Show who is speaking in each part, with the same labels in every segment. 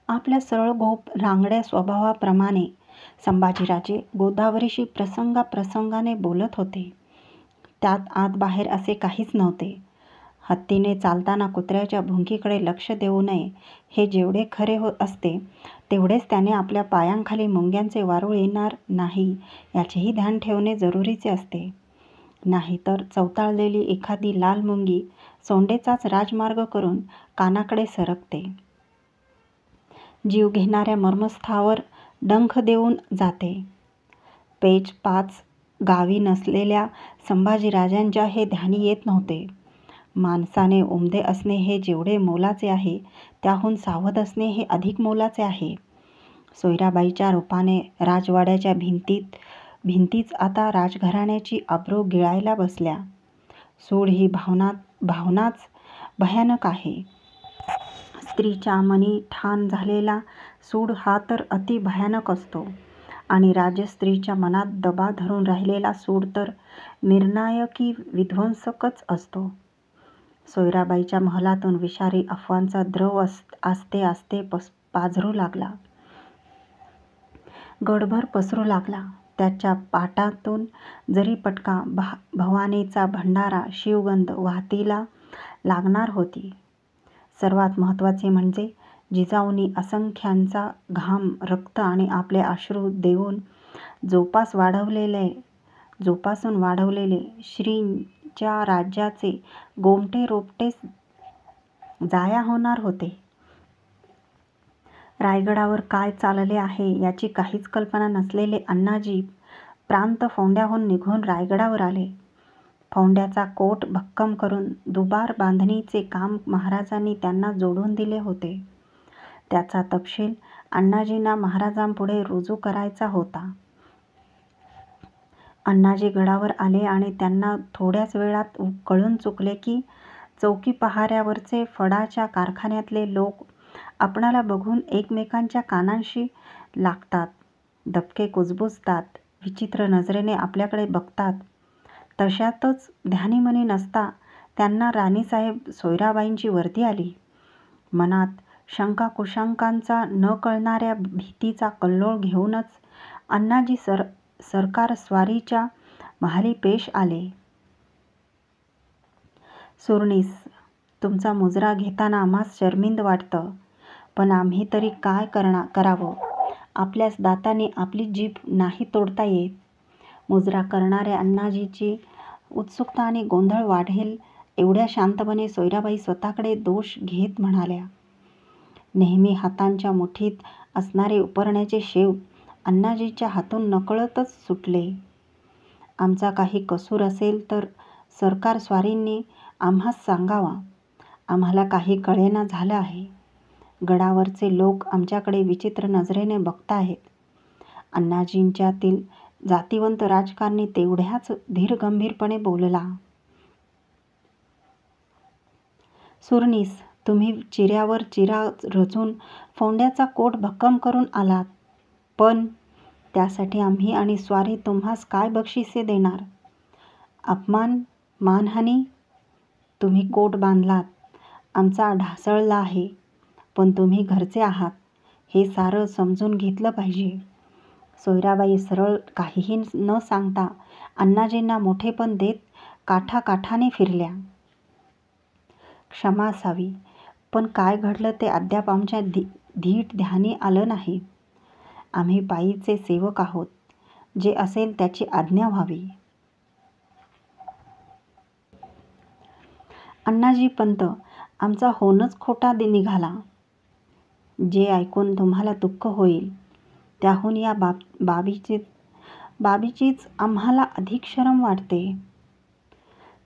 Speaker 1: आपल्या सरळ गोप रांगड्या स्वभावाप्रमाणे संभाजीराजे गोदावरीशी प्रसंगाप्रसंगाने बोलत होते. त्यात आत बाहेर असे काहीच नव्हते. हत्तीने चालताना कुत्र्याच्या भुंकीकडे लक्ष देऊ नये हे जेवढे खरे असते तेवढेच त्याने आपल्या पायांखाली मुंग्यांचे वारूळ येणार नाही याचेही ध्यान ठेवणे जरुरीचे असते. नाहीतर चवताळलेली एखादी लाल मुंगी सोंडेचाच राजमार्ग करून कानाकडे सरकते. जीव घेणाऱ्या मर्मस्थावर डंख देऊन जाते. पेच 5 गावी नसलेल्या संभाजीराजांच्या हे ध्यानी येत नव्हते. माणसाने उमदे असणे हे जेवढे मोलाचे आहे त्याहून सावध असणे हे अधिक मोलाचे आहे. सोयराबाईच्या रूपाने राजवाड्याच्या भिंतीच आता राजघराण्याची अब्रू गिळायला बसल्या. सूड ही भावनाच भयानक आहे. स्त्रीच्या मनी ठाण झालेला सूड हा तर अति भयानक असतो आणि राजस्त्रीच्या मनात दबा धरून राहिलेला सूड तर निर्णायकी विध्वंसकच असतो. सोयराबाईच्या महलातून विषारी अफवांचा द्रव आस्ते आस्ते पाझरू लागला. गडभर पसरू लागला. त्याच्या पाटातून जरीपटका भवानीचा भंडारा शिवगंध वाहतीला लागणार होती. सर्वात महत्त्वाचे म्हणजे जिजाऊंनी असंख्यांचा घाम रक्त आणि आपले अश्रू देऊन जोपासून वाढवलेले श्रींच्या राज्याचे गोमटे रोपटे जाया होणार होते. रायगडावर काय चालले आहे याची काहीच कल्पना नसलेले अण्णाजी प्रांत फोंड्याहून निघून रायगडावर आले. फोंड्याचा कोट भक्कम करून दुबार बांधणीचे काम महाराजांनी त्यांना जोडून दिले होते. त्याचा तपशील अण्णाजींना महाराजांपुढे रुजू करायचा होता. अण्णाजी गडावर आले आणि त्यांना थोड्याच वेळात कळून चुकले की चौकी पहाऱ्यावरचे फडाच्या कारखान्यातले लोक आपणाला बघून एकमेकांच्या कानांशी लागतात, दबके कुजबुजतात, विचित्र नजरेने आपल्याकडे बघतात. तशातच ध्यानीमनी नसता त्यांना राणीसाहेब सोयराबाईंची वर्दी आली. मनात शंकाकुशंकांचा न कळणाऱ्या भीतीचा कल्लोळ घेऊनच अण्णाजी सरकार स्वारीच्या महाली पेश आले. सुरनीस, तुमचा मुजरा घेताना आम्हास शर्मिंद वाटतं, पण आम्ही तरी काय करावं? आपल्याच दाताने आपली जीभ नाही तोडता येत. मुजरा करणाऱ्या अण्णाजीची उत्सुकता आणि गोंधळ वाढेल एवढ्या शांतपणे सोयराबाई स्वतःकडे दोष घेत म्हणाल्या. नेहमी हातांच्या मुठीत असणारे उपरण्याचे शेव अण्णाजीच्या हातून नकळतच सुटले. आमचा काही कसूर असेल तर सरकार स्वारींनी आम्हास सांगावा. आम्हाला काही कळेना झालं आहे. गडावरचे लोक आमच्याकडे विचित्र नजरेने बघताहेत. अण्णाजींच्यातील जातिवंत राजकारणी तेवढ्याच धीरगंभीरपणे बोलला. सुरनीस, तुम्ही चिऱ्यावर चिरा रचून फोंड्याचा कोट भक्कम करून आलात, पण त्यासाठी आम्ही आणि स्वारी तुम्हास काय बक्षिसे देणार? अपमान, मानहानी? तुम्ही कोट बांधलात, आमचा ढासळला आहे, पण तुम्ही घरचे आहात हे सारं समजून घेतलं पाहिजे. सोयराबाई सरळ काहीही न सांगता अण्णाजींना मोठेपण देत काठाकाठाने फिरल्या. क्षमा असावी, पण काय घडलं ते अद्याप आमच्या धीट ध्यानी आलं नाही. आम्ही बाईचे सेवक आहोत. जे असेल त्याची आज्ञा व्हावी. अण्णाजी पंत, आमचा होणच खोटा निघाला. जे ऐकून तुम्हाला दुःख होईल त्याहून या बाबीचीच आम्हाला अधिक शरम वाटते.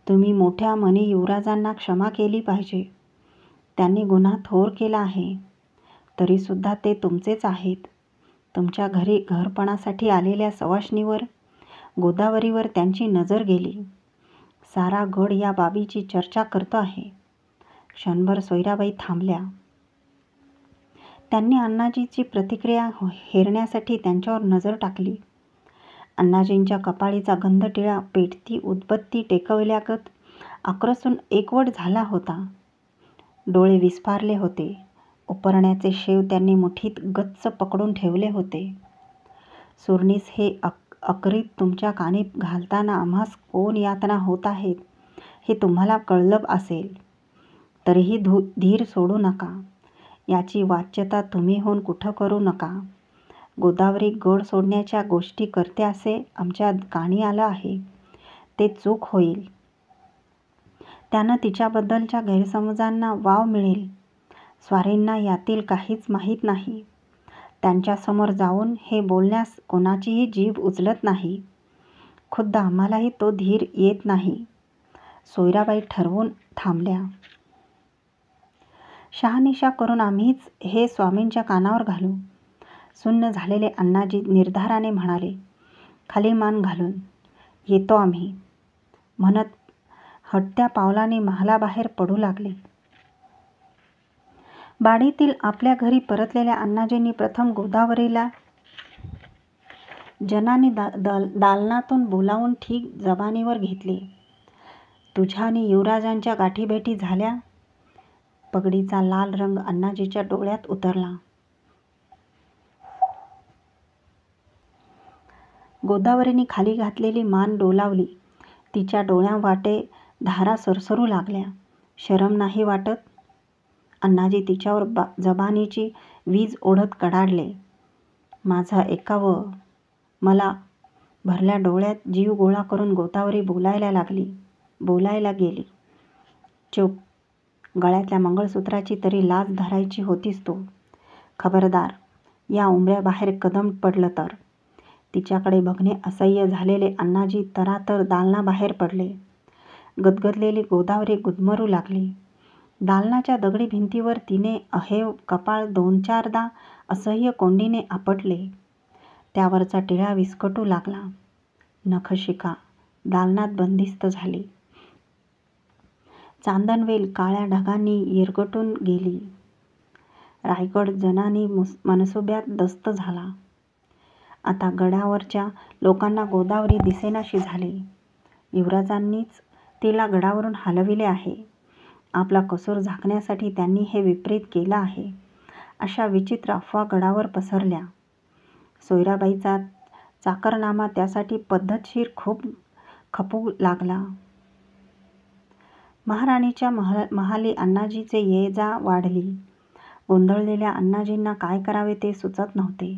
Speaker 1: तुम्ही मोठ्या मनी युवराजांना क्षमा केली पाहिजे. त्यांनी गुन्हा थोर केला आहे, तरीसुद्धा ते तुमचेच आहेत. तुमच्या घरी घरपणासाठी आलेल्या सवाष्णीवर गोदावरीवर त्यांची नजर गेली. सारा गड या बाबीची चर्चा करतो आहे. क्षणभर सोयराबाई थांबल्या. त्यांनी अण्णाजीची प्रतिक्रिया हेरण्यासाठी त्यांच्यावर नजर टाकली. अण्णाजींच्या कपाळीचा गंधटिळा पेटती उदबत्ती टेकवल्यागत आक्रसून एकवट झाला होता. डोळे विस्फारले होते. उपरण्याचे शेव त्यांनी मुठीत गच्च पकडून ठेवले होते. सुर्नीस हे अकरीत तुमच्या कानी घालताना आम्हास कोण यातना होत आहेत हे तुम्हाला कळलं असेल. तरीही धीर सोडू नका. याची वाच्यता तुम्हीहून कुठं करू नका. गोदावरी गड सोडण्याच्या गोष्टी करते असे आमच्या कानी आलं आहे. ते चूक होईल. त्यानं तिच्याबद्दलच्या गैरसमजांना वाव मिळेल. स्वारींना यातील काहीच माहीत नाही. त्यांच्यासमोर जाऊन हे बोलण्यास कोणाचीही जीभ उचलत नाही. खुद्द आम्हालाही तो धीर येत नाही. सोयराबाई ठरवून थांबल्या. शहानिशा करून आम्हीच हे स्वामींच्या कानावर घालू. सुन्न झालेले अण्णाजी निर्धाराने म्हणाले. खाली मान घालून. येतो आम्ही, म्हणत हटत्या पावलाने महालाबाहेर पडू लागले. बाडीतील आपल्या घरी परतलेल्या अण्णाजींनी प्रथम गोदावरीला जनाने दालनातून बोलावून ठीक जबानीवर घेतले. तुझ्या आणि युवराजांच्या गाठीभेटी झाल्या? पगडीचा लाल रंग अण्णाजीच्या डोळ्यात उतरला. गोदावरीने खाली घातलेली मान डोलावली. तिच्या डोळ्यांवाटे धारा सरसरू लागल्या. शरम नाही वाटत? अण्णाजी तिच्यावर जबानीची वीज ओढत कडाडले. माझा ऐकावं. मला भरल्या डोळ्यात जीव गोळा करून गोदावरी बोलायला गेली. चूप. गळ्यातल्या मंगळसूत्राची तरी लाज धरायची होतीस तू. खबरदार, या उंबऱ्याबाहेर कदम पडलं तर. तिच्याकडे बघणे असह्य झालेले अण्णाजी तरातर दालनाबाहेर पडले. गदगदलेली गोदावरी गुदमरू लागली. दालनाच्या दगडी भिंतीवर तिने अहेव कपाळ 2-4दा असह्य कोंडीने आपटले. त्यावरचा टिळा विस्कटू लागला. नखशिखा दालनात बंदिस्त झाली. चांदणवेल काळ्या ढगांनी येरगटून गेली. रायगड जनानी मनसुब्यात दस्त झाला. आता गडावरच्या लोकांना गोदावरी दिसेनाशी झाली. युवराजांनीच तिला गडावरून हलविले आहे. आपला कसूर झाकण्यासाठी त्यांनी हे विपरीत केलं आहे. अशा विचित्र अफवा गडावर पसरल्या. सोयराबाईचा चाकरनामा त्यासाठी पद्धतशीर खूप खपू लागला. महाराणीच्या महाली अण्णाजीचे ये जा वाढली. गोंधळलेल्या अण्णाजींना काय करावे ते सुचत नव्हते.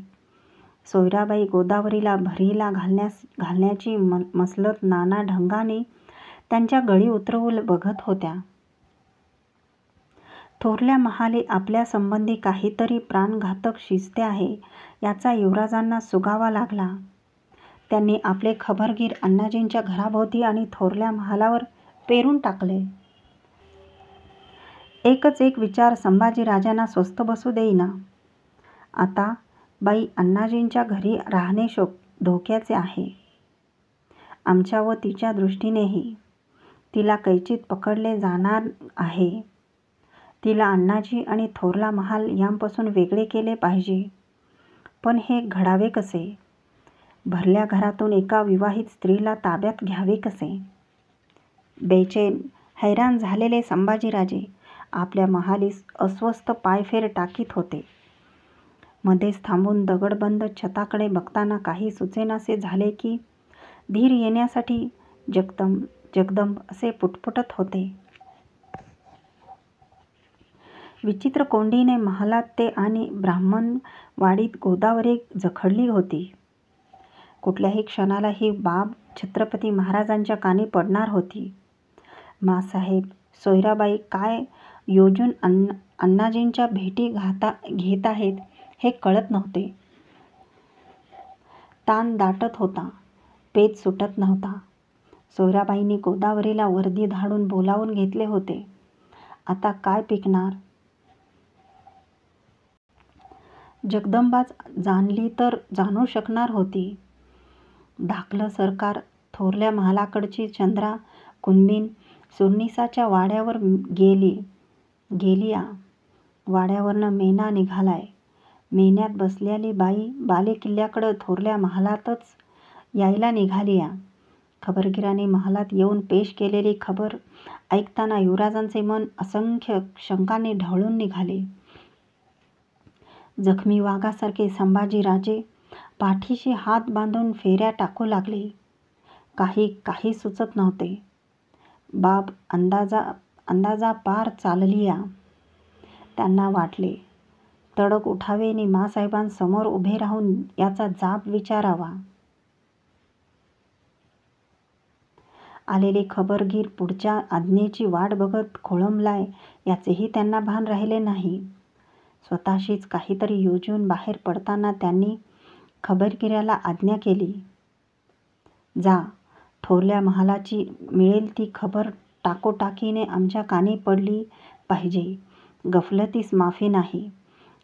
Speaker 1: सोयराबाई गोदावरीला भरीला घालण्याची मसलत नाना ढंगाने त्यांच्या गळी उतरवू बघत होत्या. थोरल्या महाले आपल्या संबंधी काहीतरी प्राणघातक शिजते आहे याचा युवराजांना सुगावा लागला. त्यांनी आपले खबरगीर अण्णाजींच्या घराभोवती आणि थोरल्या महालावर पेरून टाकले. एकच एक विचार संभाजीराजांना स्वस्थ बसू देईना. आता बाई अण्णाजींच्या घरी राहणे धोक्याचे आहे. आमच्या व तिच्या दृष्टीनेही. तिला कैचीत पकडले जाणार आहे. तिला अण्णाजी आणि थोरला महाल यांपासून वेगळे केले पाहिजे. पण हे घडावे कसे? भरल्या घरातून एका विवाहित स्त्रीला ताब्यात घ्यावे कसे? बेचैन हैराण झालेले संभाजीराजे आपल्या महालीस अस्वस्थ पायफेर टाकीत होते. मध्येच थांबून दगडबंद छताकडे बघताना काही सुचेनासे झाले की धीर येण्यासाठी जगदंब असे पुटपुटत होते. विचित्र कोंडीने महालात ते आणि ब्राह्मणवाडीत गोदावरी जखडली होती. कुठल्याही क्षणाला ही बाब छत्रपती महाराजांच्या कानी पडणार होती. माँसाहेब सोयराबाई काय योजून अण्णाजींच्या भेटी घेत आहेत हे कळत नव्हते. ताण दाटत होता. पेच सुटत नव्हता. सोयराबाईंनी गोदावरीला वर्दी धाडून बोलावून घेतले होते. आता काय पिकणार? जगदंबाच जाणली तर जाणू शकणार होती. धाकलं सरकार थोरल्या महालाकडची चंद्रा कुणबीन सुर्निसाच्या वाड्यावर गेलिया. वाड्यावरनं मेना निघालाय. मेन्यात बसलेली बाई बालेकिल्ल्याकडं थोरल्या महालातच यायला निघालिया. खबरगीराने महालात येऊन पेश केलेली खबर ऐकताना युवराजांचे मन असंख्य शंकांनी ढवळून निघाले. जखमी वाघासारखे संभाजीराजे पाठीशी हात बांधून फेऱ्या टाकू लागले. काही सुचत नव्हते. बाब अंदाजापार चाललिया. त्यांना वाटले, तडक उठावे आणि माँसाहेबांसमोर उभे राहून याचा जाब विचारावा. आलेले खबरगीर पुढच्या आज्ञेची वाट बघत खोळंबलाय याचेही त्यांना भान राहिले नाही. स्वतःशीच काहीतरी योजून बाहेर पडताना त्यांनी खबरगीराला आज्ञा केली, जा, थोरल्या महालाची मिळेल ती खबर टाकोटाकीने आमच्या कानी पडली पाहिजे. गफलतीस माफी नाही.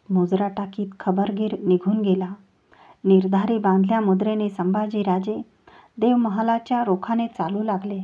Speaker 1: मुजरा टाकीत खबरगीर निघून गेला. निर्धारी बांधल्या मुद्रेने संभाजीराजे देवमहालाच्या रोखाने चालू लागले.